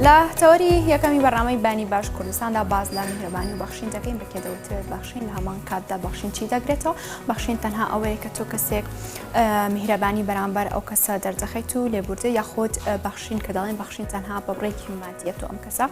لە تەوەری یەکەمی بەڕامەی بانی باش کوردستاندا باز لە میهرەبانی و بەخشین دەکەین بەکێدەوترێت بەخشین لە هەمان کاتدا بەخشین چی دەگرێتەوە بەخشین تەنها ئەوەیە کە تۆ کەسێک میهرەبانی بەرامبەر ئەو کەسە دەردەخەیت و لێبوردە یاخود بەخشین کە دەڵێن بەخشین تەنها بە بڕێکی مادیەت و ئەم کەسە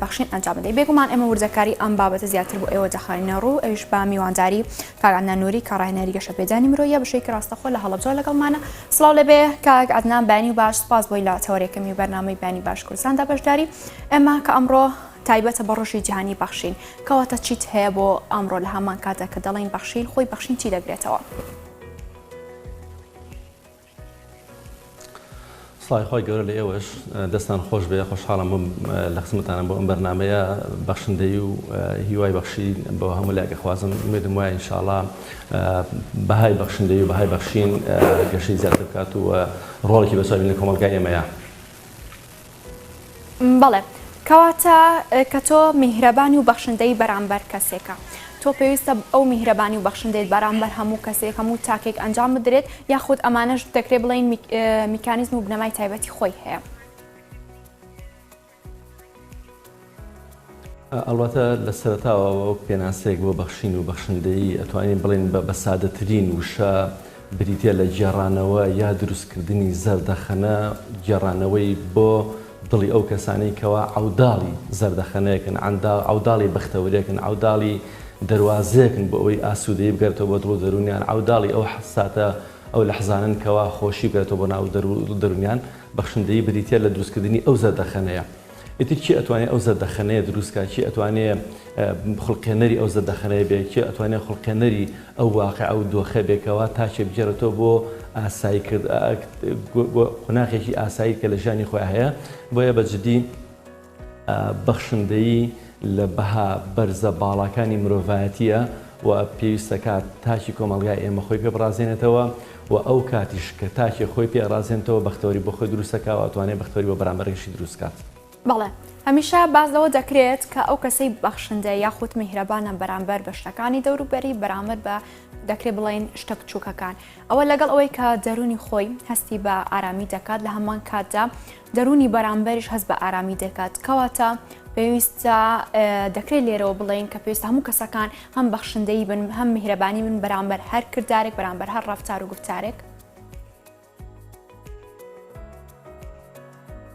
بەخشین ئەنجام بدەیت بێگومان ئێمە وردەکاری ئەم بابەتە زیاتر بۆ ئێوە دەخەینە ڕوو ئەویش با میوانداری کاک عەدنان نووری کارڕاهێنەری گەشەپێدانی مرۆیە بەشێکی ڕاستەخۆ لە هەڵەبجە لەگەڵمانە سڵاو لەبێ کاک عەدنان بانی و باش سپاس بۆی لە تەوەریەکەمی بەرنامەی بانی باش کوردستاندا بەشداری ئێمە کە ئەمڕۆ تایبەتە بە ڕۆژی جیهانی بەخشین کەواتە چیت هەیە بۆ ئەمڕۆ لە هەمان کاتە کە دەڵێن بەخشین خۆی بەخشین چی دەگرێتەوە؟ سڵای خۆی گەورە لە ئێوەش دەستان خۆش بێ خۆشحاڵم بووم لە خزمەتانم بۆ ئەم بەرنامەیە بەخشندەی و هیوای بەخشین بۆ هەموو لایەکە خوازم وێدم وایە ئینشاءڵڵا بەهای بەخشندەی و بەهای بەخشین گەشەی زیاتر بکات و ڕۆڵێکی بەسەر لە کۆمەلگای ئێمەیە. بەڵێ کەواتە کە تۆ میهرەبانی و بەخشندەی بەرامبەر کەسێکە تۆ پێویستە ئەو میهرەبانی و بەخشندەیت بەرامبەر هەموو کەسێک هەموو تاکێک ئەنجام بدرێت یاخود ئەمانەش دەکرێت بڵێن میکانیزم و بنەمای تایبەتی خۆی هەیە. ئەڵبەتە لە سەرەتاوە وەک پێناسەیەک بۆ بەخشین و بەخشندەیی ئەتوانین بڵێن بە سادەترین وشە بریتە لە گێڕانەوە یا دروستکردنی زەردەخەنە گێڕانەوەی بۆ دڵی ئەو کەسانەی کەوا عەوداڵی زەردەخەنەیەکن عەوداڵی بەختەوەرێکن عەوداڵی دەواازەیەکن بۆ ئەوەی ئاسوودەیی بگەرێتەوە بۆ دڵ و دەرونیان عەوداڵی ئەو حساتە ئەو لەحزانن کەوا خۆشی بگەرێتەوە بۆ ناو دەرونیان بەخشندەیی بریتە لە دروستکردنی ئەو زەردەخەنەیە. ئیتر چی ئەتوانێت ئەو زەردەخەنەیە دروستکە چی ئەتوانێت خوڵقێنەری ئەو زەردەخەنەیە بێت چی ئەتوانێت خوڵقێنەری ئەو واقع ئەو دۆخە بێکەوە تاچێ بجێرێتەوە بۆ ئاسایی کرد قۆناغێکی ئاسایی کە لە ژیانی خۆی هەیە بۆیە بەجددی بەخشندەیی لە بەها بەرزە باڵەکانی مرۆڤایەتیە و پێویستەکات تاچی کۆمەلگای ئێمە خۆی پێ بڕازێنێتەوە و ئەو کاتیش کە تاچی خۆی پێ ڕازێنێتەوە بەختەوەری بۆ خۆی دروستەکە و ئەتوانێت بەختەوەری بۆ بەرامبەرێکی دروستکات. بەڵێ هەمیشە باز لەوە دەکرێت کە ئەو کەسەی بەخشندە یاخود میهرەبانە بەرامبەر بە شتەکانی دەوروبەری بەرامبەر بە دەکرێت بڵێن شتە بچووکەکان ئەوە لەگەڵ ئەوەی کە دەرونی خۆی هەستی بە ئارامی دەکات لە هەمان کاتدا دەرونی بەرامبەریش هەست بە ئارامی دەکات کەواتە پێویستە دەکرێت لێرەوە بڵێن کە پێویستە هەموو کەسەکان هەم بەخشندەی بن هەم میهرەبانی بن بەرامبەر هەر کردارێک بەرامبەر هەر ڕەفتار و گفتارێک.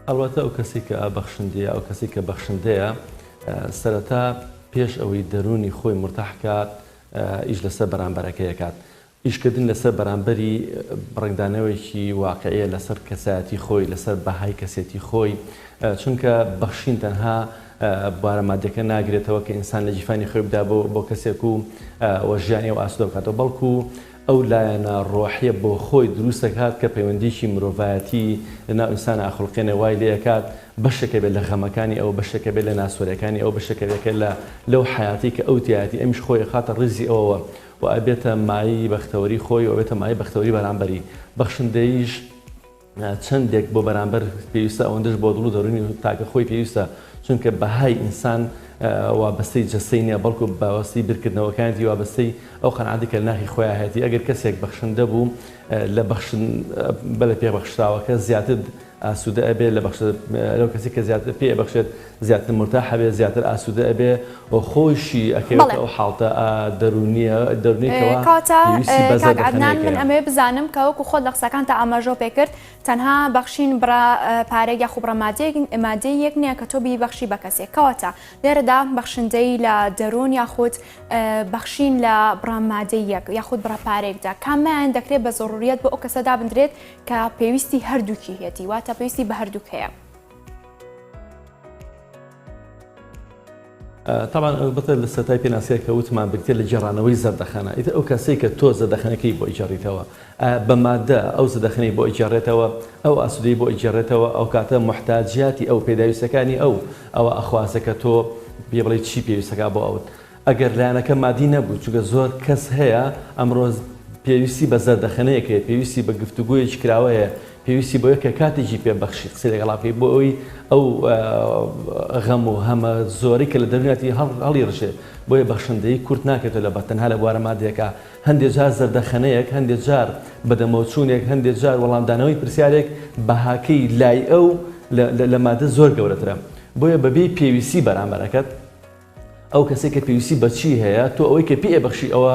ئەڵبەتە ئەو کەسی کە بەخشندەیە ئەو کەسی کە بەخشندەیە سەرەتا پێش ئەوەی دەرونی خۆی مرتاحکات ئیش لەسەر بەرامبەرەکەیەکات ئیشکردن لەسەر بەرامبەری ڕنگدانەوەیکی واقعەیە لەسەر کەسایەتی خۆی لەسەر بەهای کەسێتی خۆی چونکە بەخشین تەنها بوارە مادەکە ناگرێتەوە کە ئینسان لە جیفانی خۆی بدا بۆ کەسێک و وەژیانی و ئاسوودە بکاتەوە بەڵکو ئەو لایەنە ڕۆحیە بۆ خۆی دروست دەکات کە پەیوەندیشی مرۆڤایەتی لەناو ئینسانە ئاخڵقێنە وای لێ دەکات بەشێکە بێت لە غەمەکانی ئەو بەشێکە بێت لە ناسوورەکانی ئەو بەشێکە بێکە لەو حیاتی کە ئەو تایەتی ئەمیش خۆی خاتە ڕزی ئەوەوە و ئەبێتە مایی بەختەوەری خۆی و ئەبێتە مای بەختەوەری بەرامبەری بەخشندەیش چەندێک بۆ بەرامبەر پێویستە ئەوەندەش بۆ دڵ و دەرونی تاکە خۆی پێویستە چونکە بەهای ئینسان وابەستەی جەستەی نییە بەڵکو باوەستی برکردنەوەکانی وابەستەی ئەو قەنعاتی کە لە ناخی خۆیان هەیەی ئەگەر کەسێک بەخشندە بوو لە بەلە پێبەخشراوەکە زیاتر ئاسوودە ئەبێ لەو کەسی کە زیاتر پێ بەخشێت زیاتر مرتاح هەبێ زیاتر ئاسوودە ئەبێ و خۆشی ئەکەوێتە ئەو حاڵتە دەرونیەکەوە کاک عەدنان من ئەمێ بزانم کە وەکو خۆت لە قسەکان تا ئاماژە پێ کرد تەنها بەخشین بڕا پارێک یا خوبڕە مادەی یەک نییە کە تۆ بیبەخشی بە کەسێک کەواتە لێرەدا بەخشندەی لە دەرون یاخود بەخشین لە بڕا مادەی یەک یاخود بڕا پارێکدا کامیان دەکرێت بە زۆروریەت بۆ ئەو کەسەدا بندرێت کە پێویستی هەردووکی هێتی واتە پێویستی بە هەردووک هەیە. طبعا البته لە سەتای پێناسیە کە وتمان بکتێت لە جێڕانەوەی زەردەخەنە ئیتر ئەو کەسەی کە تۆ زەردەخەنەکەی بۆ ئیجاڕیتەوە بە مادە ئەو زەردەخەنەی بۆ ئیجاڕێتەوە ئەو ئاسوودەی بۆ ئیجاڕێتەوە ئەو کاتە محتاجیاتی ئەو پێداویستەکانی ئەوە ئەخوازە کە تۆ پێ بڵێ چی پێویستەکە بۆ ئەوت ئەگەر لایەنەکە مادی نەبوو چونکە زۆر کەس هەیە ئەمڕۆ پێویستی بە زەردەخەنەیەکە پێویستی بە گفتوگویەکی کراوەیە پێویستی بۆ کە کاتێکی پێبەخشی قسەی لەگەڵاپی بۆ ئەوی ئەو غەم و هەمە زۆری کە لە دەروناتی هەڵی ڕژێ بۆیە بەخشندەی کورت ناکرێتەوە لە بەتەنها لە بوارە مادەیەکە هەندێک جار زەردەخەنەیەک هەندێک جار بەدەمەوچوونێک هەندێک جار وەڵامدانەوەی پرسیارێک بەهاکەی لای ئەو لە مادە زۆر گەورەترە بۆیە بەبێ پێویستی بەرامبەرەکەت ئەو کەسێک کە پێویستی بەچی هەیە تۆ ئەوەی کە پێ بەخشی ئەوە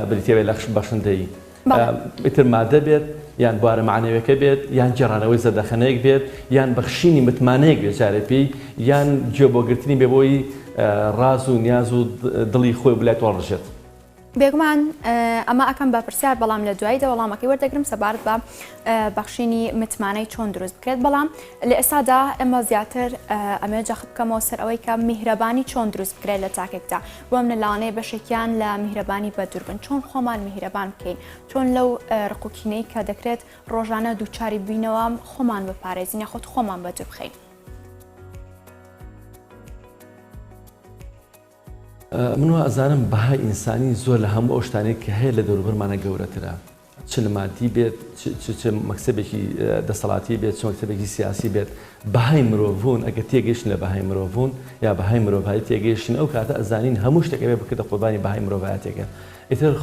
بریتێوێت لە بەخشندەی ئیتر مادە بێت یان بوارە معنەوەیەکە بێت یان جێڕانەوەی زەردەخەنەیەک بێت یان بەخشینی متمانەیەک بێت جارێ پێی یان گوێبۆگرتنی بێ بۆی ڕاز و نیاز و دڵی خۆی بلای تۆڕژێت. بێگومان ئەمە ئەەکەم بە پرسیار بەڵام لە دوای دەوەڵامەکەی وەردەگرم سەبارەت بە بەخشینی متمانەی چۆن دروست بکرێت بەڵام لە ئێستادا ئەمە زیاتر ئەمێ جەخت بکەمەوە سەر ئەوەی کە میهرەبانی چۆن دروست بکرێت لە تاکێکدا بۆم لەلاوانەیە بەشێکیان لە میهرەبانی بەدوور بن چۆن خۆمان میهرەبان بکەین چۆن لەو ڕقوکینەی کە دەکرێت ڕۆژانە دووچاری بووینەوە خۆمان بپارێزین یاخۆت خۆمان بەدوور بخەین. من ئەزانم بەهای ئینسانی زۆر لە هەموو ئەو شتانەی کە هەیە لە دەوروبەرمانە گەورەترە چ لە مادی بێت چ مەکتەبێکی دەسەڵاتی بێت چ مەکتەبێکی سیاسی بێت بەهای مرۆڤون ئەگە تێگەیشتن لە بەهای مرۆڤون یا بەهای مرۆڤایی تێگەیشتن ئەو کاتە ئەزانین هەموو شتێک بێ بکردە قوربانی بەهای مرۆڤایەتێکە ئیتر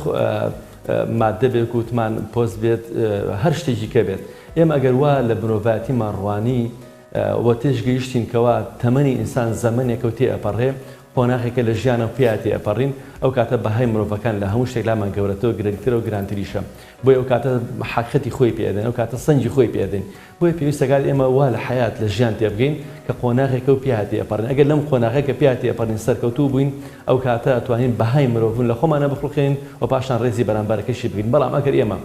مادە بێت وتمان پۆست بێت هەر شتێکی کە بێت ئێمە ئەگەر وا لە مرۆڤایەتیمان ڕوانی وە تێژگەیشتین کەوا تەمەنی ئینسان زەمانێکە و تێ ئەپەڕێ قۆناغێکە لە ژیانە پیاتی ئەپەڕین ئەو کاتە بەهای مرۆڤەکان لە هەموو شتێک لامان گەورەتەوە گرنگترە و گرانتریشە بۆی ئەو کاتە حقیقەتی خۆی پێدەن ئەو کاتە سەنجی خۆی پێدەن بۆی پێویستەکات ئێمە وا لە حیات لە ژیان تێبگەین کە قۆناغێکە و پیاتی ئەپەڕین ئەگەر لەم قۆناغێکە پیاتی ئەپەڕین سەرکەوتوو بووین ئەو کاتە ئەتوانین بەهای مرۆڤون لە خۆمانە بخڵقین و پاشان ڕێزی بەرامبەرەکەشی بگرین بەڵام ئەگەر ئێمە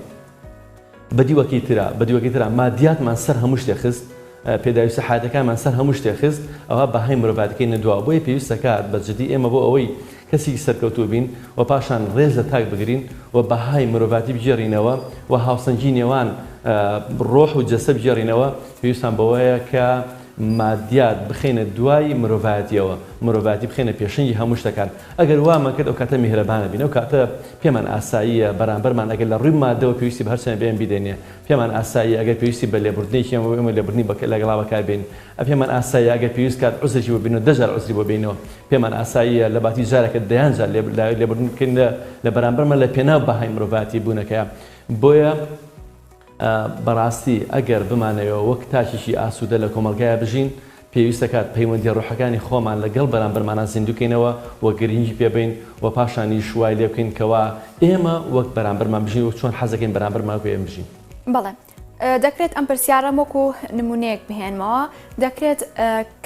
بەدیوەکی ترە مادیاتمان سەر هەموو شتێک خست پێداویستە حیاتەکانمان سەر هەموو شتێک خست ئەوە بەهای مرۆڤاتەکەی نەدووە بۆیە پێویستەکات بەجددی ئێمە بۆ ئەوەی کەسی سەرکەوتوو بین و پاشان ڕێز لە تاک بگرین و بەهای مرۆڤاتی بجێڕینەوە و هاوسەنگی نێوان ڕۆح و جەسە بجێڕینەوە پێویستان بەوەیە کە مادیات بخینە دوای مرۆڤایەتیەوە مرۆڤاتی بخینە پێشنگی هەموو شتەکان ئەگەر وامان کرد ئەو کاتە میهرەبانە بین ئەو کاتە پێمان ئاساییە بەرامبەرمان ئەگەر لە ڕووی مادەوە پێویستی بە هەرچەنە بێن بیدێنێ پێمان ئاسایی ئەگەر پێویستی بە لێبوردنێکی ئەمە لێبوردنی لەگەڵا بەکار بین پێمان ئاسایی ئەگەر پێویست کات عوزری بۆ بینەوە دەجار عوزری بۆ بینەوە پێمان ئاساییە لە باتی جارێکە دەیان جار لێبوردنکردن لە بەرامبەرمان لە پێناو بەهای مرۆڤاتی بوونەکەیە بۆیە بەڕاستی ئەگەر بمانەوە وەک تاکیشی ئاسوودە لە کۆمەلگایە بژین پێویستە کات پەیوەندی ڕۆحەکانی خۆمان لەگەڵ بەرامبەرمانە زیندووکەینەوە وە گرنگی پێبین و پاشانی شوای لێ بکەین کەوا ئێمە وەک بەرامبەرمان بژین و چۆن حەزەکەین بەرامبەرمان پێ بژین. بەڵێ دەکرێت ئەم پرسیارە وەکو نمونەیەک بهێنمەوە دەکرێت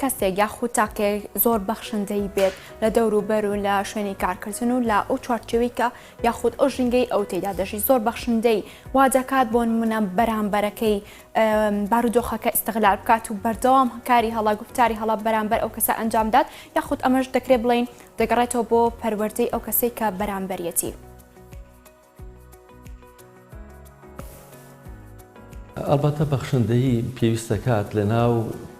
کەسێک یاخود تاکێک زۆر بەخشندەی بێت لە دەوروبەر و لە شوێنی کارکردن و لە ئەو چوارچێوەی کە یاخود ئەو ژینگەی ئەو تێدا دەژی زۆر بەخشندەی وا دەکات بۆ نمونە بەرامبەرەکەی بارودۆخەکە ئیستیغلال بکات و بەردەوام کاری هەڵا گفتاری هەڵا بەرامبەر ئەو کەسە ئەنجامدات یاخود ئەمەش دەکرێت بڵین دەگەڕێتەوە بۆ پەروەردەی ئەو کەسەی کە بەرامبەرەتی. ئەلبەتە بەخشندەی پێویستە کات لە ناو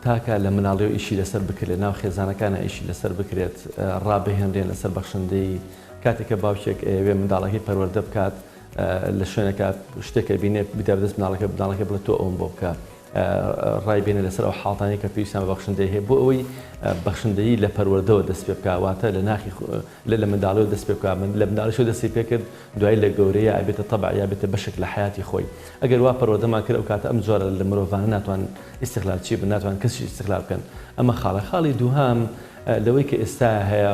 تاکە لە مناڵی و ئیشی لەسەر بکرێت لە ناو خێزانەکانە ئیشی لەسەر بکرێت ڕابهێنرێن لەسەر بەخشندەی کاتێککە باوکێک ئەوێ منداڵەکەی پەروەردە بکات لە شوێنەکە شتێکە بینێ بدە بدەست مناڵەکە بڵێت تۆ ئەوم بۆ بکە ڕای بێنە لەسەر ئەو حاڵتانی کە پێویستان بە بەخشندەی هەیە بۆ ئەوەی بەخشندەی لە پەروەردەوە دەست پێ بکە واتە لە ناخی لە منداڵەوە دەست پێ بکە لە منداڵیشەوە دەستی پێ کرد دوای لە گەورەیە ئابێتە تەبع یا بێتە بەشێک لە حیاتی خۆی ئەگەر وا پەروەردەمان کرد ئەو کاتە ئەم جۆرە لە مرۆڤانە ناتوان ئیستیغلال چی بن ناتوان کەسی ئیستیغلال بکەن ئەمە خاڵی دووهام لەوەی کە ئێستا هەیە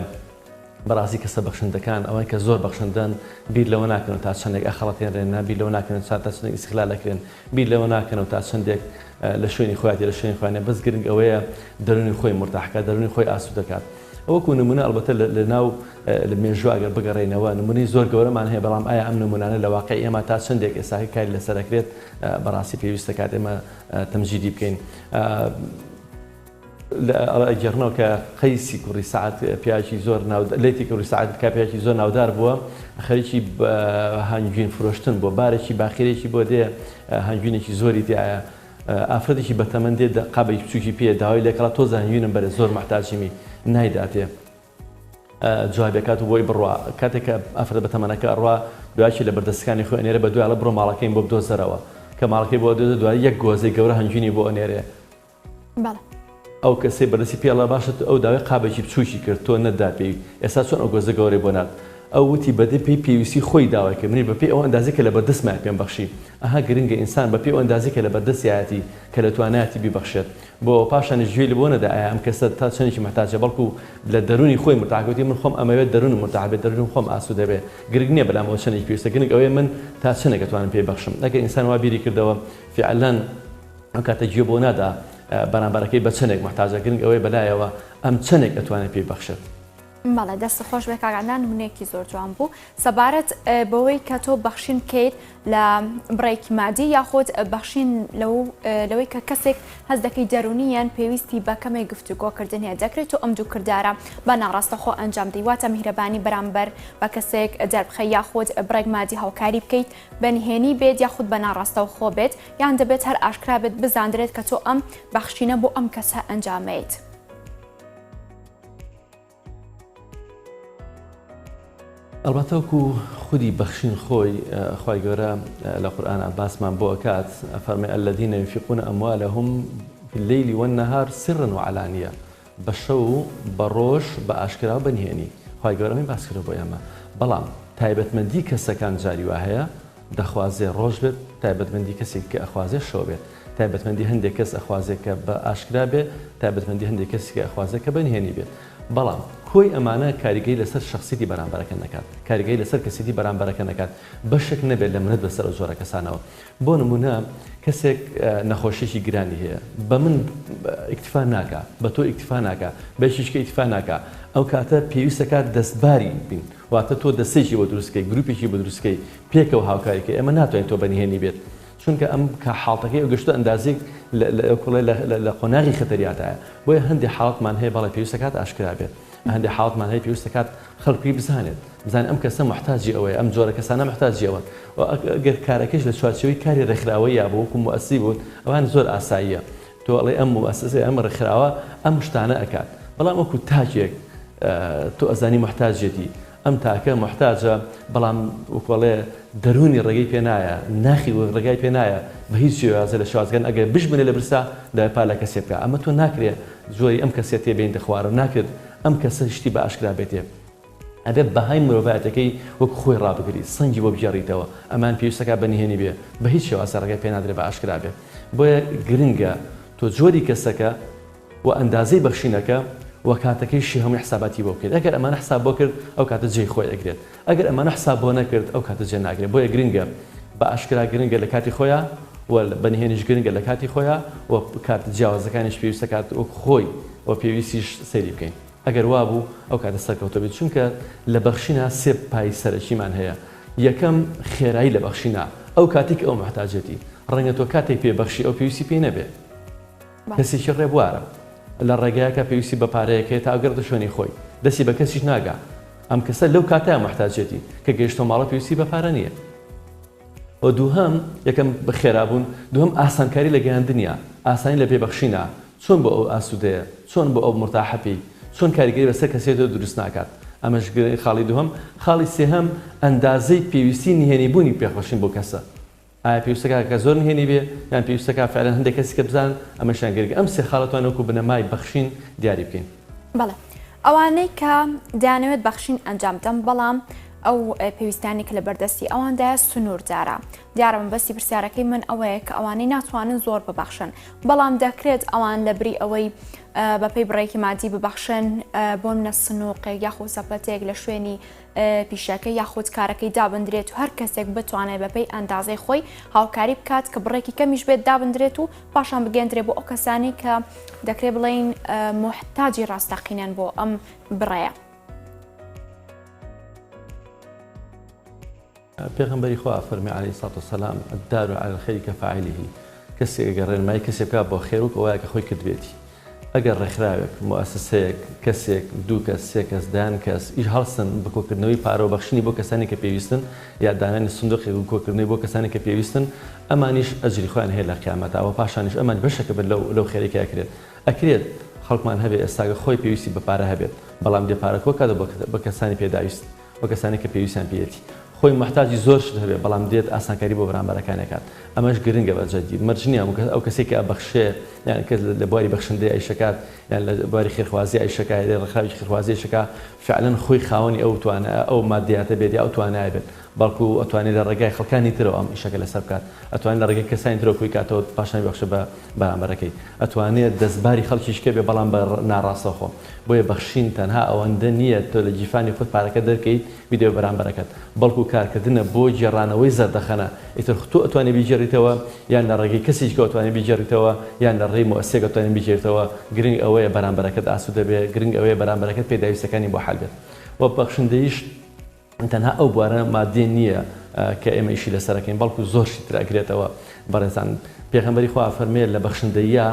بەڕاستی کەسە بەخشندەکان ئەوەی کە زۆر بەخشندن بیر لەوە ناکەن تا چەندێک ئەخەڵەتێنرێنە بیر لەوە ناکەن تا چەندێک ئیستیغلال دەکرێن بیر لەوە ناکەنەوە تا چەندێک لە شوێنی خۆیاتی لە شوێنی خۆیانە بەس گرنگ ئەوەیە دەرونی خۆی مرتاحکە دەرونی خۆی ئاسوود دەکات ئەوەکو نمونە ئەلبەتە لە ناو لە مێژوو ئەگەر بگەڕێنەوە نمونەی زۆر گەورەمان هەیە بەڵام ئایا ئەم نمونانە لە واقعی ئێمە تا چەندێک ئێستاکە کاری لەسەر دەکرێت بەڕاستی پێویستە کات ئێمە تەمجیدی بکەین گەڕنەوە کە قەیسی کوڕی سەعەد پیاوێکی زۆر لێتی کوڕی سەعەد پیاوێکی زۆر ناودار بووە خەریکی هەنگوین فرۆشتن بۆ بارێکی باخیرێکی بۆ دێ هەنگوینێکی زۆری تایە ئافرەتێکی بەتەمەند دێ قابێک بچووکی پێ داوای لێکڵا تۆزە هەنگوینم بەرێ زۆر محتاجیمی نایداتێ جوابێکات و بۆی بڕوا کاتێککە ئافرەت بەتەمەنەکە ئەڕوا دوایکی لە بەردەستەکانی خۆی ئەنێرە بە دوای لە بڕۆ ماڵەکەین بۆ بدۆزەرەوە کە ماڵەکەی بۆ دۆزە دوای یەک گۆزەی گەورە هەنگوینی بۆ ئەنێرێ ئەو کەسێ بەدەستی پێڵە باشت ئەو داوای قابێکی بچووکی کرد تۆ نەدا پێی ئێستا چۆن ئەو گۆزە گەورەی بۆ نات ئەو وتی بەدە پێی پێویستی خۆی داوای کە منی بە پێی ئەو ئەندازی کە لە بەردەستمان پێم بەخشی ئەها گرنگە ئینسان بە پێی ئەو ئەندازی کە لە بەردەستیایەتی کە لە توانایەتی بیبەخشێت بۆ پاشانش گوێی لە بۆ نەدا ئایا ئەم کەسە تا چەندێکی محتاجە بەڵکو لە دەرونی خۆی مرتاحکەوتی من خۆم ئەمەوێت دەرون مرتاحبێت دەرون خۆم ئاسوودە بێ گرنگ نییە بەلامەوە چەندێکی پێویستە گرنگ ئەوەیە من تا چەندێک دەتوانم پێی بەخشم ئەگەر ئینسان وا بیری کردەوە فعلاً ئەم کاتە گوێ بۆ نادا بەرامبەرەکەی بە چەندێک محتاجە گرنگ ئەوەی بەلایەوە ئەم چەندێک دەتوانێت پێی بەخشێت. بەڵێ دەست خۆش بێ کاگاندان نمونەیەکی زۆر جوان بوو سەبارەت بەوەی کە تۆ بەخشین بکەیت لە بڕێکی مادی یاخود بەخشین لەوەی کە کەسێک هەز دەکەی دەرونیان پێویستی بە کەمێک گفتوگۆکردن هەیە دەکرێت و ئەم دوو کردارە بە ناڕاستەخۆ ئەنجام دەیواتە میهرەبانی بەرامبەر بە کەسێک دەربخە یاخود بڕێک مادی هاوکاری بکەیت بەنهێنی بێت یاخود بە ناڕاستەوخۆ بێت یان دەبێت هەر ئاشکرا بێت بزانرێت کە تۆ ئەم بەخشینە بۆ ئەم کەسە ئەنجامەیت. البته وەکو خودی بەخشین خۆی خی گەورە لە قورئان باسمان بۆ ئەکات فەرمێ الذين ينفقون أموالهم في الليل والنهار سرا وعلانية بەشەو بە ڕۆژ بە ئاشکرا و بەنهێنی خی گەورەمی باس کرد بۆ ئێمە بەڵام تایبەتمەندی کەسەکان جاری وا هەیە دەخوازێ ڕۆژ بێت تایبەتمەندی کەسێک کە ئەخوازێ شەو بێت تایبەتمەندی هەندێک کەس ئەخوازێت کە بە ئاشکرا بێت تایبەتمەندی هەندێک کەسی کە ئەخوازێت کە بەنهێنی بێت بەڵام کۆی ئەمانە کاریگەی لەسەر شخصیتی بەرامبەرەکە نەکات کاریگەی لەسەر کەسیتی بەرامبەرەکە نەکات بەشێک نەبێت لە منەت بەسەر زۆرە کەسانەوە بۆ نمونە کەسێک نەخۆشیێکی گرانی هەیە بە من ئیکتیفا ناکە بە تۆ ئیکتیفا ناکە بەشیشکە ئیکتیفا ناکە ئەو کاتە پێویستەکات دەستباری بین واتە تۆ دەستێکی بۆ دروستکەی گروپێکی بۆ دروستکەی پێکەوە هاوکاریکە ئێمە ناتوانین تۆ بەنهێنی بێت چونکە ئەم کە حاڵتەکەی ئەو گەشتە ئەندازێک لە قۆناغی خەتەریاتایە بۆیە هەندێک حاڵەتمان هەیە بەڵێ پێویستەکات ئاشکرا بێت هەندێک حاڵەتمان هەیە پێویستەکات خەڵکی بزانێت بزانێت ئەم کەسە محتاجی ئەوەیە ئەم جۆرە کەسانە محتاجی ئەوە ئەگەر کارەکەش لە چوارچەوەی کاری ڕێکخراوەی یا بۆ وەکو موەسسی بوون ئەوان زۆر ئاساییە تۆ ئەڵێ ئەم موەسسە ئەم ڕێکخراوە ئەم شتانە ئەکات بەڵام وەکو تاکێک تۆ ئەزانی محتاجێتی ئەم تاکە محتاجە بەڵام وەکوڵێ دەرونی ڕێگەی پێ نایە ناخی ڕێگای پێ نایە بە هیچ شێوازە لە شوازگەن ئەگەر بژبنێ لە برسا داپا لە کەسێ بکە ئەمە تۆ ناکرێت زۆری ئەم کەسێت تێبین دەخوارە ناکرد ئەم کەسە شتی بە ئاشکرا بێتێ ئەبێ بەهای مرۆڤایەتەکەی وەک خۆی ڕابگری سەنگی بۆ بژێڕیتەوە ئەمان پێویستەکە بەنهێنی بێ بە هیچ شێوازە ڕێگای پێ نادرێت بە ئاشکرا بێ بۆیە گرنگە تۆ جۆری کەسەکە و ئەندازەی بەخشینەکە و کاتەکەیشی هەمووی حساباتی بۆ بکرێت ئەگەر ئەمانە حساب بۆ کرد ئەو کاتە جێی خۆی ئەگرێت ئەگەر ئەمانە حساب بۆ نەکرد ئەو کاتە جێ ناگرێت بۆیە گرنگە بە ئاشکرا گرنگە لە کاتی خۆیان و بەنهێنیش گرنگە لە کاتی خۆیان و کات جیاوازەکانیش پێویستە کات وەک خۆی و پێویستیش سەیری بکەین ئەگەر وا بوو ئەو کاتە سەرکەوتە بێت چونکە لە بەخشینە سێ پای سەرەکیمان هەیە یەکەم خێرایی لە بەخشینە ئەو کاتێک ئەو محتاجێتی ڕەنگە تۆ کاتێک پێبەخشی ئەو پێویستی پێ نەبێ کەسێکی ڕێبوارە لە ڕێگایەکە پێویستی بە پارەیەکەی تا ئەگەردە شوێنی خۆی دەستی بە کەسیش ناگا ئەم کەسە لەو کاتەیە محتاجێتی کە گەیشتۆ ماڵە پێویستی بە پارە نییە و دووهەم یەکەم بە خێرابوون دووهەم ئاسانکاری لە گەیاندنیە ئاسانی لە پێبەخشینە چۆن بۆ ئەو ئاسوودەیە چۆن بۆ ئەو مرتاحەپی چۆن کاریگەری بەسەر کەسێتەوە دروست ناکات ئەمەش خاڵی دووهەم خاڵی سێهەم ئەندازەی پێویستی نهێنیبوونی پێخۆشین بۆ کەسە ئایا پێویستەکە کە زۆر نهێنی بێ یان پێویستەکە فعلەن هەندێک کەسی کە بزانن ئەمەشیان گرنگە ئەم سێ خاڵەتوان وەکو بنەمای بەخشین دیاری بکەین بەڵێ ئەوانەی کە دەیانەوێت بەخشین ئەنجام بدەن بەڵام ئەو پێویستانی کە لە بەردەستی ئەواندایە سنووردارە دیارە بەستی پرسیارەکەی من ئەوەیە کە ئەوانەی ناتوانن زۆر ببەخشن بەڵام دەکرێت ئەوان لە بری ئەوەی بەپێی بڕێکی مادی ببەخشن بۆ منە سنووقێک یاخود سەپەتێک لە شوێنی پیشەکە یاخود کارەکەی دابدرێت و هەر کەسێک بتوانێت بەپێی ئەندازەی خۆی هاوکاری بکات کە بڕێکی کەمیش بێت دابدرێت و پاشان بگەندرێت بۆ ئەو کەسانی کە دەکرێت بڵێن محتاجی ڕاستەقینەن بۆ ئەم بڕێە. پێغەمبەری خوا فەرمی عەلەیهی سەڵاتو وەسەلام الدال عەلە الخەیری کەفاعیلیه کەسێک ئەگەر ڕێنمایی کەسێک بکات بۆ خێر وەک ئەوەیە کە خۆی کردبێتی ئەگەر ڕێکخراوێک مؤسسەیەک کەسێک دوو کەس سێ کەس دان کەس ئیش هەڵسن بە کۆکردنەوەی پارە و بەخشینی بۆ کەسانی کە پێویستن یا دانانی سندوقێک و کۆکردنەوەی بۆ کەسانی کە پێویستن ئەمانیش ئەجری خۆیان هەیە لە قیامەتەوە پاشانیش ئەمان بەشەکە بن لەو خێرێکی ئەکرێت خەڵکمان هەبێت ئێستاگە خۆی پێویستی بە پارە هەبێت بەڵام دێ پارەکۆ کاتە بە کەسانی پێداویست بە کەسانی کە پێویستیان پێێتی خۆی محتاجی زۆر شت هەبێ بەڵام دێت ئاسانکاری بۆ بەرامبەرەکانەکات ئەمەش گرنگە بەجددی مەرجنیە ئەو کەسێک کە بەخشێ یان کە لە بواری بەخشندەی ئەیشەکات یان لە بواری خێرخوازی ئەیشەکات ڕێڕخاوی خێرخوازی ئەیشەکە فعلەن خۆی خاوەنی ئەو توانە ئەو مادیاتە بێت یا ئەو توانایە بێت بەڵکو ئەتوانێت لە ڕێگای خەڵکانی ترەوە ئەم ئیشەکە لەسەر بکات ئەتوانێت لە ڕێگەی کەسانی ترەوە کوی کاتەوە پاشان بەخشە بە بەرامبەرەکەی ئەتوانێت دەستباری خەڵکیشکە بێ بەڵام بە ناڕاستەخۆ بۆیە بەخشین تەنها ئەوەندە نییە تۆ لە جیفانی خۆت پارەکە دەرکەیت بیدێ بەرامبەرەکەت بەڵکو کارکردنە بۆ جێڕانەوەی زەردەخەنە ئیتر تۆ ئەتوانێت بیجێڕیتەوە یان لە ڕێگەی کەسێک ئەتوانێت بیجێڕیتەوە یان لە ڕێی مؤسسەیەک ئەتوانێت بیجێڕیتەوە گرنگ ئەوەیە بەرامبەرەکەت ئاسوودە بێ گرنگ ئەوەیە بەرامبەرەکەت پێداویستەکانی بۆ حەل بێت وە بەخشندەیش تەنها ئەو بوارە مادیە نییە کە ئێمە ئیشی لەسەرەکەین بەڵکو زۆرشی تر ئەگرێتەوە بەڕێزان پێغەمبەری خوا فەرمێت لە بەخشندەیە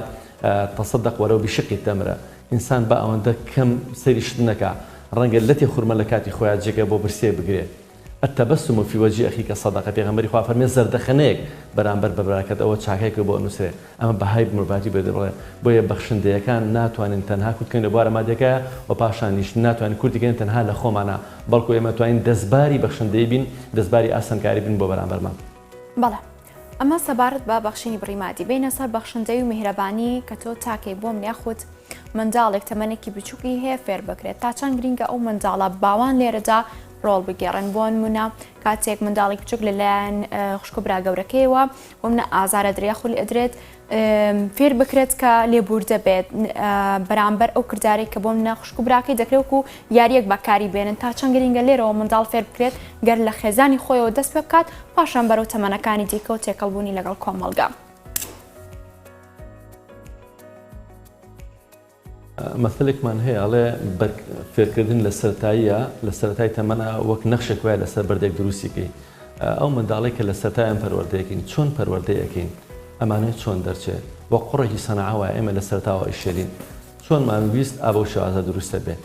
تصدق وەرەو بشقی تەمرە ئینسان بە ئەوەندە کەم سەیری شت نەکا ڕەنگە لەتی خوورمە لە کاتی خۆیان جێگە بۆ برسێ بگرێت التبسم في وجه أخيك صدقة پێغەمبەری خوا فەرمێ زەردەخەنەیەک بەرامبەر بە براکەت ئەوە چاکەیەکە بۆ ئەنووسێ ئەمە بەهای مرۆڤاتی بێدەڕێ بۆیە بەخشندەیەکان ناتوانین تەنها کورتکەین لە بوارە مادیەکەیە و پاشانیش ناتوانین کورتیکەین تەنها لە خۆمانە بەڵکو ئێمە توانین دەستباری بەخشندەی بین دەستباری ئاسانکاری بین بۆ بەرامبەرمان بەڵێ ئەمە سەبارەت بە بەخشینی بڕیماتی بینە سەر بەخشندەی و میهرەبانی کە تۆ تاکەی بۆم یاخود منداڵێک تەمەنێکی بچووکی هەیە فێر بکرێت تا چەند گرینگە ئەو منداڵە باوان لێرەدا ڕۆڵ بگێڕن بۆ نمونە کاتێک منداڵێک بچووک لەلایەن خوشکبرا گەورەکەیەوە بۆ منە ئازارە دریا خولی ئەدرێت فێر بکرێت کە لێبور دەبێت بەرامبەر ئەو کردارێک کە بۆ منە خوشکبراکەی دەکرێت و یاریەک بەکاری بێنن تا چەند گرینگە لێرەوە منداڵ فێر بکرێت گەر لە خێزانی خۆیەوە دەست پێ بکات پاشان بەرەو تەمەنەکانی دیکە و تێکەڵبوونی لەگەڵ کۆمەڵگا. مەثلێکمان هەیە ئەڵێ فێرکردن لە سەرەتاییە لە سەرەتای تەمەنە وەک نەخشێک وایە لەسەر بەردێک دروستیکەی ئەو منداڵێک کە لە سەرەتایان پەروەردەیەکەین چۆن پەروەردەیەکەین ئەمانەیە چۆن دەرچێت وە قوڕێکی سەنەعا وایە ئێمە لە سەرەتاوە ئیشێرین چۆنمان ویست ئابە و شێوازە دروستە بێت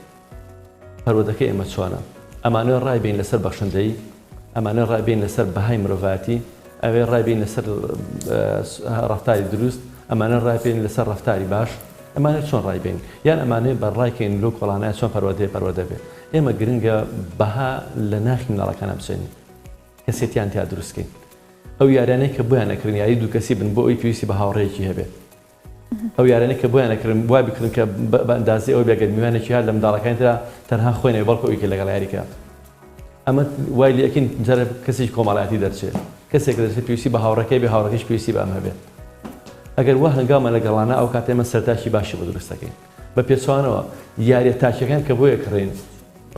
پەروەردەکەی ئێمە چۆنە ئەمانەیە ڕایبین لەسەر بەخشندەی ئەمانە ڕایبین لەسەر بەهای مرۆڤاتی ئەوێ ڕایبین لەسەر ڕەفتاری دروست ئەمانە ڕایبین لەسەر ڕەفتاری باش ئەمانە چۆن ڕایبین یان ئەمانەیە بەڕایکەین لەو کۆڵانایە چۆن پەروەردە بێت ئێمە گرنگە بەها لە ناخی مناڵەکانە بچێنین کەسێتیان تیا دروستکەین ئەو یارانەی کە بۆیان نەکردن یاری دوو کەسی بن بۆ ئەوی پێویستی بە هاوڕێیەکی هەبێت ئەو یارانەی کە بۆیان نەکردن وای بکردن کە بە ئەندازی ئەو بێگەت میوانێکی هەر لە منداڵەکانی ترا تەنها خۆینەوە بەڵکو ئەوی کە لەگەڵ یاریکە ئەمە وای لەکەین جارە کەسێکی کۆمەڵایەتی دەرچێت کەسێک دەچێت پێویستی بە هاوڕەکەی بێ هاوڕەکەیش پێویستی بە ئەم هەبێت ئەگەر وا هەنگاومە لەگەڵانە ئەو کاتێ ئێمە سەرتاشی باشی بۆ دروستەکەین بە پێچوانەوە یاریە تاکیەکان کە بۆیە کڕین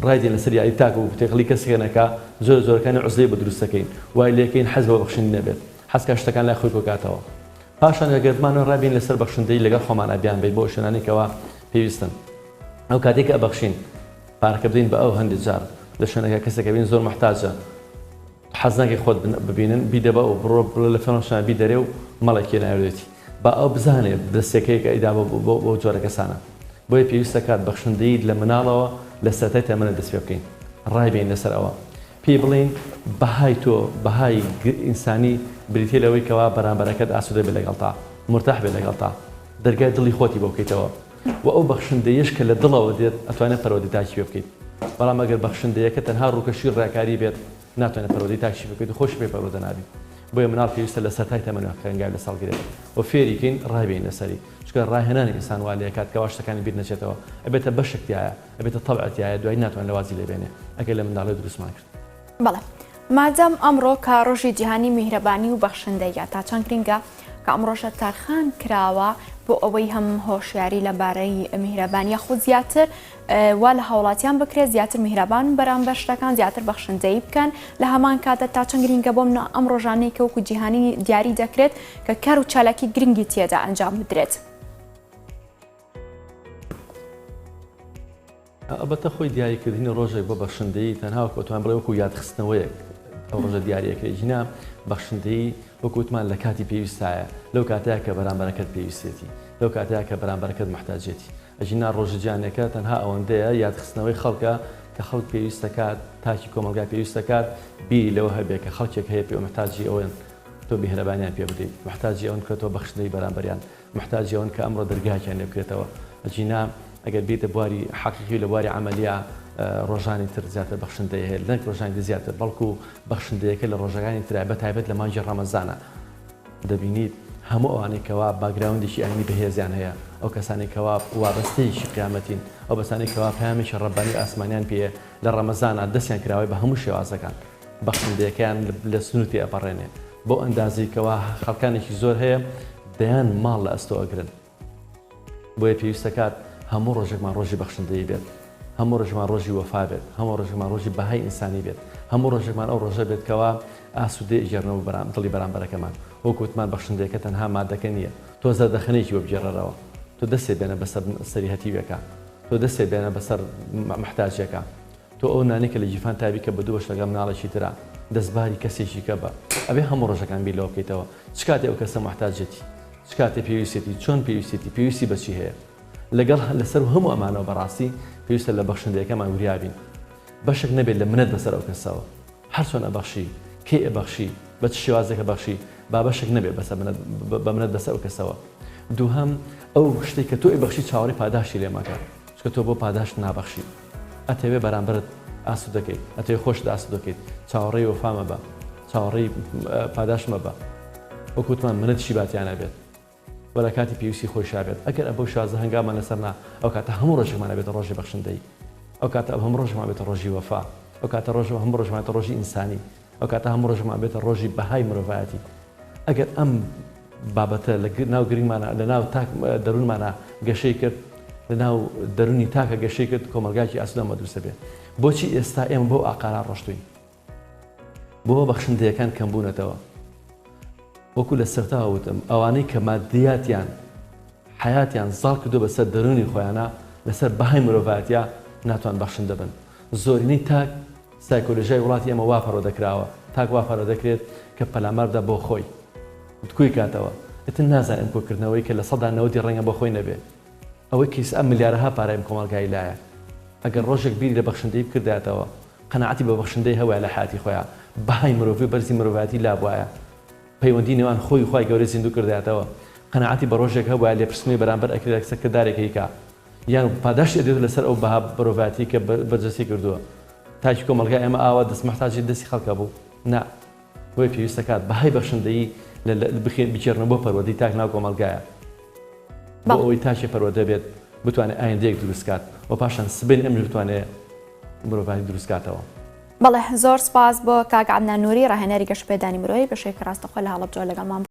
ڕایدێن لەسەر یاری تاکە و تێقلی کەسێکەکە زۆر زۆرەکانی عوزلەی بە دروستەکەین وای لێکەین حەز بە بەخشندن نەبێت حەزکە شتەکان لای خۆی کۆکاتەوە پاشان ئەگەرمانەوە ڕابین لەسەر بەخشندەی لەگەڵ خۆمان ئەبیان بێت بۆ شوێنانێکەوە پێویستن ئەو کاتێک کە بەخشین پارەکە بدەین بە ئەو هەندێک جار لە شوێنەکە کەسێکە بین زۆر محتاجە حەز ناکەی خۆت ببینن بیدە بە و بڕۆ لە فێنەشان بی دەرێ و مەڵێکی ناوێتی بە ئەو بزانێت دەستێکەیەکە ئیدا بۆ جۆرە کەسانە بۆیە پێویستە کات بەخشندەی لە مناڵەوە لە سەرەتای تەمەنە دەست پێ بکەین ڕایبین لەسەر ئەوە پێی بڵین بەهای تۆ بەهای ئینسانی بریتێ لەوەی کەوا بەرامبەرەکەت ئاسوودە بێ لەگەڵ تا مرتاح بێ لەگەڵ تا دەرگای دڵی خۆتی بۆ بکەیتەوە و ئەو بەخشندەیەش کە لە دڵەوە دێت ئەتوانێت پەروەردەی تاکی پێ بکەیت بەڵام ئەگەر بەخشندەیەکە تەنها ڕووکەشی ڕاکاری بێت ناتوانێت پەروەردەی تاکی بکەیت و خۆشی پێ پەروەردە نابی بۆیە مناڵ پێویستە لە سەرەتای تەمەنە کەنگای لە ساڵگرێت و فێریکەین ڕایبین لەسەری چکە ڕاهێنانی ئینسان وا لێ کات کەوا شتەکانی بیر نەچێتەوە ئەبێتە بەشێکتیایە ئەبێتە تەبعەتیایە دوای ناتوانێت لەوازی لێ بێنێ ئەگەر لە منداڵی دروستمان کرد. بەڵێ مادەم ئەمڕۆ کە ڕۆژی جیهانی میهرەبانی و بەخشندەیە تا چەند گرینگە کە ئەمڕۆژە تارخان کراوە بۆ ئەوەی هەم هۆشیاری لەبارەی میهرەبانی خود زیاتر وا لە هاوڵاتیان بکرێت زیاتر میهرەبان بەرامبەر شتەکان زیاتر بەخشندەی بکەن لە هەمان کاتە تا چەند گرینگە بۆ منە ئەم ڕۆژانەی کە وەکو جیهانی دیاری دەکرێت کە کار و چالاکی گرنگی تێدا ئەنجام بدرێت. ئەبەتە خۆی دیاریکردنی ڕۆژێک بۆ بەخشندەی تەنها وەکوتوان بڵێ وەکو یادخستنەوەیەک ئەو ڕۆژە دیارەکەی ژینا بەخشندەی وەکوتمان لە کاتی پێویستایە لەو کاتەیە کە بەرامبەرەکەت پێویستێتی لەو کاتەیە کە بەرامبەرەکەت محتاجێتی ئەژینا ڕۆژەجیانەکە تەنها ئەوەندەیە یادخستنەوەی خەڵکە کە خەڵک پێویستەکات تاکی کۆمەلگای پێویستەکات بیری لەوە هەبێت کە خەڵکێک هەیە پێ محتاجی ئەوەن تۆ میهرەبانیان پێ بدەیت محتاجی ئەوەن کە تۆ بەخشندەی بەرامبەریان محتاجی ئەوەن کە ئەمڕۆ دەرگاکیان لێ بکرێتەوە ئەجینا ئەگەر بێتە بواری حەقیقی لە بواری عەمەلیە ڕۆژانی تر زیاتر بەخشندەی هەیە لەنگ ڕۆژانی زیاتر بەڵکو بەخشندەیەکە لە ڕۆژەکانی ترای بە تایبەت لە مانجی ڕەمەزانە دەبینیت هەموو ئەوانێکەوە باگراوندێکی ئاینی بەهێزیان هەیە ئەو کەسانێکەوە وابەستەیەکی قیامەتین ئەو بەسانێکەوە پامێکی ڕەبانی ئاسمانیان پێ لە ڕەمەزانە دەستیان کراوەی بە هەموو شێوازەکان بەخشندەکەیان لە سنووتی ئەپەڕێنێ بۆ ئەندازێکەوە خەڵکانێکی زۆر هەیە دەیان ماڵ لە ئەستۆ ئەگرن بۆیە پێویستەکات هەموو ڕۆژێکمان ڕۆژی بەخشندەی بێت هەموو ڕۆژمان ڕۆژی وەفا بێت هەموو ڕۆژمان ڕۆژی بەهای ئینسانی بێت هەموو ڕۆژێکمان ئەو ڕۆژە بێت کەوا ئاسوودەی ئیجێڕنەوە دڵی بەرامبەرەکەمان وەکوتمان بەخشندەکە تەنها مادەکە نییە تۆ زەردەخەنێکی وەبجێڕەرەوە تۆ دەستێ بێنە بەسەر سەری هەتیوێکە تۆ دەستێ بێنە بەسەر محتاجەکە تۆ ئەو نانێکە لە جیفان تابی کە بە دووەش لەگەڵ مناڵێکی ترا دەستباری کەسێکی کە بە ئەبێ هەموو ڕۆژەکان بیرەوە بکەیتەوە چ کاتێ ئەو کەسە محتاجەتی چ کاتێ پێویستێتی چۆن پێویستی بەچی هەیە لەگەڵ لەسەر هەموو ئەمانەوە بەڕاستی پێویستە لە بەخشندەکەمان وریابین بەشێک نەبێت لە منەت بەسەر ئەو کەسەوە هەر چۆن ئەبەخشی کێ ئەبەخشی بە چ شێوازێکە بەخشی با بەشێک نەبێت بە منەت بەسەر ئەو کەسەوە دووهەم ئەو شتێک کە تۆ ئەبەخشی چاوەڕی پاداشی لێ مەکە چکە تۆ بۆ پاداش نابەخشی ئەتەوێ بەرامبرت ئاسو دەکەیت ئەتەوێ خۆش ئاسو دەکەیت چاوەڕێی وەفا مەبە چاوەڕێی پاداش مەبە وەکوتمان منەتشی باتیانە بێت وەرە کاتی پێویستی خۆشا بێت ئەگەر ئەبەو شازە هەنگامان لەسەرنا ئەو کاتە هەموو ڕۆژێکمانە بێتە ڕۆژی بەخشندەی ئەو کاتە هەموو ڕۆژمان بێتە ڕۆژی وەفا ئەو کاتە هەموو ڕۆژمان بێتە ڕۆژی ئینسانی ئەو کاتە هەموو ڕۆژمان بێتە ڕۆژی بەهای مرۆڤایەتی ئەگەر ئەم بابەتە لە ناو گرنگمانە لە ناو تاک دەروونمانە گەشەی کرد لە ناو دەرونی تاکە گەشەی کرد کۆمەلگایکی ئاسودەمە دروستە بێت بۆچی ئێستا ئێمە بۆ ئاقاران ڕۆشتوین بۆ بەخشندەیەکان کەمبوونەتەوە وەکو لە سەرتاوە وتم ئەوانەی کە مادیاتیان حیاتیان زاڵ کردو بەسەر دەرونی خۆیانە لەسەر بەهای مرۆڤایەتیە ناتوان بەخشندە بن زۆرینەی تاک سایکۆلۆژیای وڵاتی ئێمە وا پەرۆ دەکراوە تاک وا پەرۆ دەکرێت کە پەلامار بدە بۆ خۆی کوی کاتەوە ئتن نازانم کۆکردنەوەی کە لە سەدا 90 ڕەنگە بۆ خۆی نەبێت ئەوەی کیس ئەم ملیارەها پارەیم کۆمەلگای لایە ئەگەر ڕۆژێک بیری لە بەخشندەی بکردایەتەوە قەناعەتی بە بەخشندەی هەوای لە حیاتی خۆیان بەهای مرۆڤی بەرزی مرۆڤایەتی لابوایە پەیوەندی نێوان خۆی خوای گەورەی زیندوو کردایەتەوە قەناعەتی بە ڕۆژێک هەبوایە لێپرسنەوەی بەرامبەر ئەکرێت سەرکردارێک هیکا یان پاداشی ئەدێت لەسەر ئەو بەها مرۆڤایەتی کە بەرجەسی کردووە تاکی کۆمەلگای ئێمە ئاوا دەست محتاجی دەستی خەڵکە بوو نا بۆی پێویستە کات بەهای بەخشندەیی بچێرنەوە بۆ پەروەردەی تاک ناو کۆمەلگایە بۆ ئەوەی تاکی پەروەردە بێت بتوانێت ئایندەیەک دروستکات و پاشان سبەی ئەم بتوانێت مرۆڤایەتی دروستکاتەوە بەڵێ زۆر سپاس بۆ کاک عەدنان نووری ڕاهێنەری گەشتپێدانی مرۆیی بەشێک ڕاستەخۆ لە هەڵەبجە لەگەڵمان